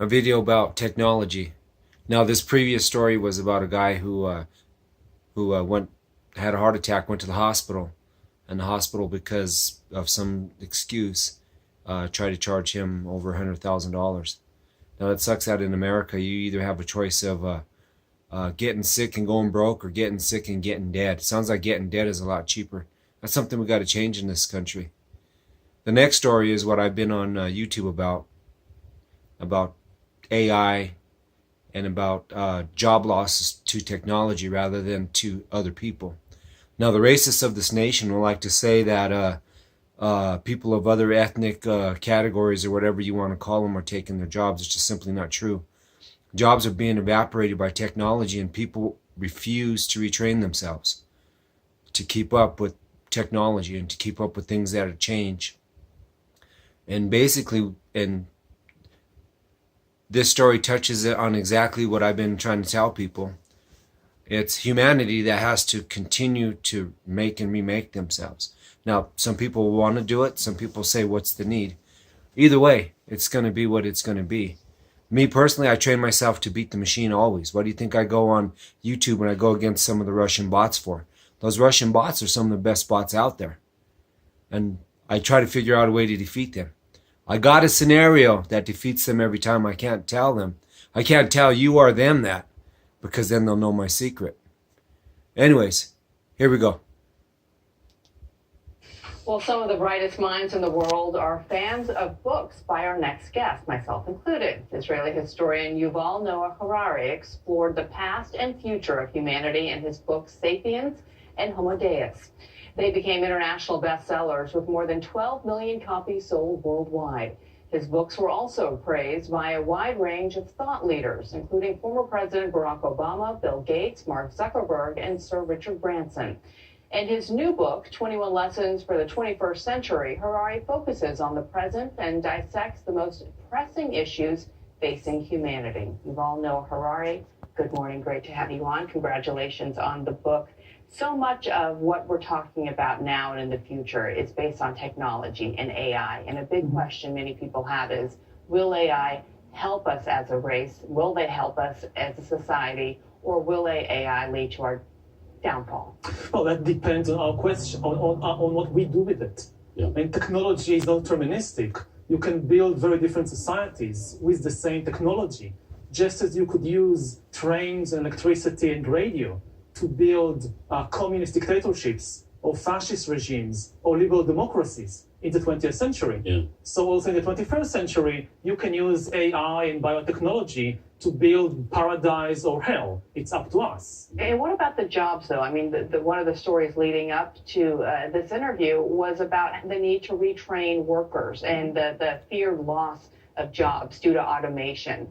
a video about technology. Now, this previous story was about a guy who had a heart attack, went to the hospital, and the hospital, because of some excuse, tried to charge him over $100,000. Now, that sucks out in America. You either have a choice of getting sick and going broke, or getting sick and getting dead. It sounds like getting dead is a lot cheaper. That's something we got to change in this country. The next story is what I've been on YouTube about AI and about job losses to technology rather than to other people. Now, the racists of this nation will like to say that people of other ethnic categories, or whatever you want to call them, are taking their jobs. It's just simply not true. Jobs are being evaporated by technology, and people refuse to retrain themselves to keep up with technology and to keep up with things that change. And basically, this story touches on exactly what I've been trying to tell people. It's humanity that has to continue to make and remake themselves. Now, some people want to do it. Some people say, what's the need? Either way, it's going to be what it's going to be. Me personally, I train myself to beat the machine always. What do you think I go on YouTube and I go against some of the Russian bots for? Those Russian bots are some of the best bots out there. And I try to figure out a way to defeat them. I got a scenario that defeats them every time. I can't tell them. I can't tell you or them that, because then they'll know my secret. Anyways, here we go. Well, some of the brightest minds in the world are fans of books by our next guest, myself included. Israeli historian Yuval Noah Harari explored the past and future of humanity in his books Sapiens and Homo Deus. They became international bestsellers with more than 12 million copies sold worldwide. His books were also praised by a wide range of thought leaders, including former President Barack Obama, Bill Gates, Mark Zuckerberg, and Sir Richard Branson. In his new book, 21 Lessons for the 21st Century, Harari focuses on the present and dissects the most pressing issues facing humanity. Yuval Noah Harari, good morning. Great to have you on. Congratulations on the book. So much of what we're talking about now and in the future is based on technology and AI. And a big question many people have is, will AI help us as a race? Will they help us as a society? Or will AI lead to our downfall? Well, that depends on our question, on what we do with it. Yeah. And technology is not deterministic. You can build very different societies with the same technology, just as you could use trains and electricity and radio to build communist dictatorships or fascist regimes or liberal democracies in the 20th century. Yeah. So also in the 21st century, you can use AI and biotechnology to build paradise or hell. It's up to us. And what about the jobs, though? I mean, one of the stories leading up to this interview was about the need to retrain workers and the feared loss of jobs due to automation.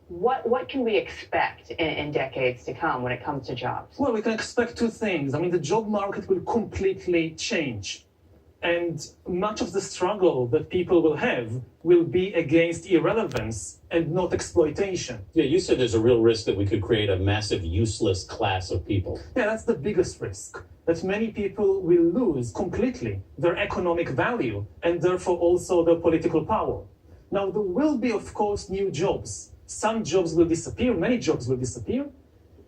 What can we expect in decades to come when it comes to jobs? Well, we can expect two things. I mean, the job market will completely change. And much of the struggle that people will have will be against irrelevance and not exploitation. Yeah, you said there's a real risk that we could create a massive useless class of people. Yeah, that's the biggest risk. That many people will lose completely their economic value and therefore also their political power. Now, there will be, of course, new jobs. Some jobs will disappear, many jobs will disappear,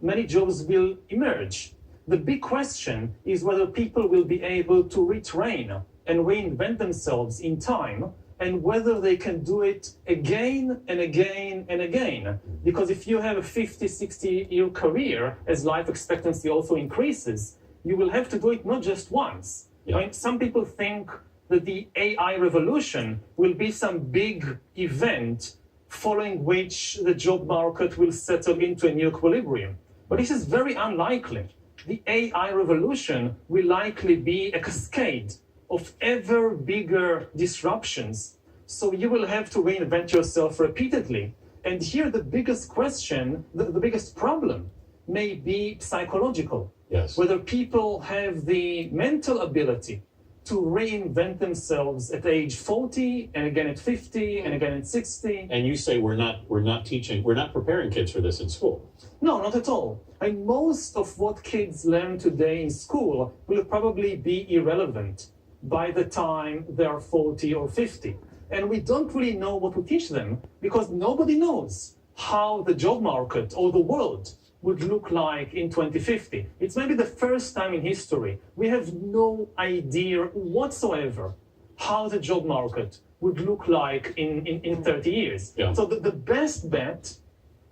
many jobs will emerge. The big question is whether people will be able to retrain and reinvent themselves in time, and whether they can do it again and again and again. Because if you have a 50, 60-year career, as life expectancy also increases, you will have to do it not just once. Yeah. Right? Some people think that the AI revolution will be some big event following which the job market will settle into a new equilibrium. But this is very unlikely. The AI revolution will likely be a cascade of ever bigger disruptions. So you will have to reinvent yourself repeatedly. And here the biggest question, the biggest problem may be psychological. Yes. Whether people have the mental ability to reinvent themselves at age 40 and again at 50 and again at 60. And you say we're not preparing kids for this in school. No, not at all. And most of what kids learn today in school will probably be irrelevant by the time they are 40 or 50. And we don't really know what to teach them because nobody knows how the job market or the world would look like in 2050. It's maybe the first time in history we have no idea whatsoever how the job market would look like in 30 years. Yeah. So the best bet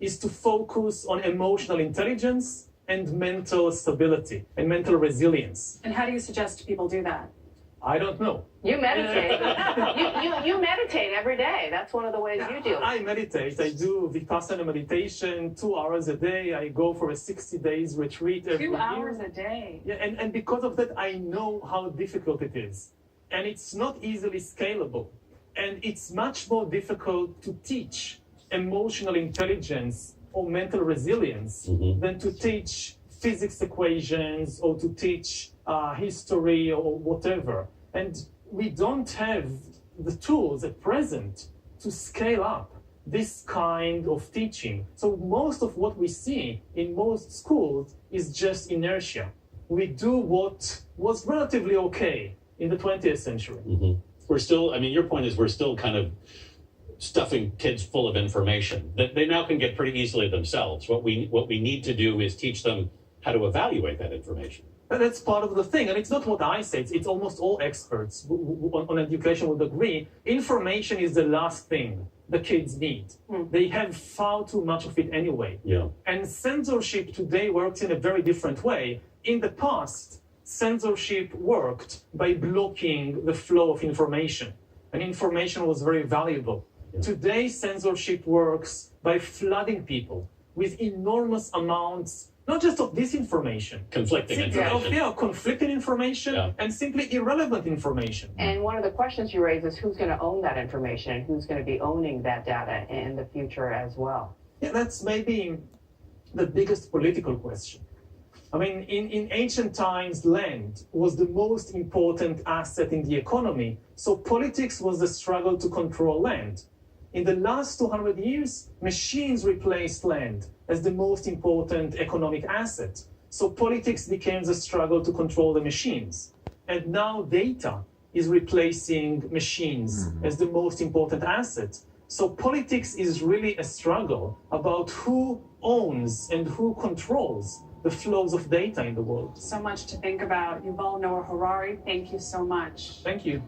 is to focus on emotional intelligence and mental stability and mental resilience. And how do you suggest people do that? I don't know. You meditate. you meditate every day. That's one of the ways you do it. I meditate. I do Vipassana meditation 2 hours a day. I go for a 60 days retreat every 2 year. hours a day. Yeah, and because of that, I know how difficult it is. And it's not easily scalable. And it's much more difficult to teach emotional intelligence or mental resilience than to teach physics equations or to teach history or whatever. And we don't have the tools at present to scale up this kind of teaching. So most of what we see in most schools is just inertia. We do what was relatively okay in the 20th century. We're still, I mean, your point is we're still kind of stuffing kids full of information that they now can get pretty easily themselves. What we need to do is teach them how to evaluate that information. And that's part of the thing. And it's not what I say, it's almost all experts on education would agree. Information is the last thing the kids need. They have far too much of it anyway. Yeah. And censorship today works in a very different way. In the past, censorship worked by blocking the flow of information, and information was very valuable. Today, censorship works by flooding people with enormous amounts, not just of disinformation, Conflicting information. conflicting information and simply irrelevant information. And one of the questions you raise is who's going to own that information and who's going to be owning that data in the future as well. Yeah, that's maybe the biggest political question. I mean, in ancient times, land was the most important asset in the economy. So politics was the struggle to control land. In the last 200 years, machines replaced land as the most important economic asset. So politics became the struggle to control the machines. And now data is replacing machines as the most important asset. So politics is really a struggle about who owns and who controls the flows of data in the world. So much to think about. Yuval Noah Harari, thank you so much. Thank you.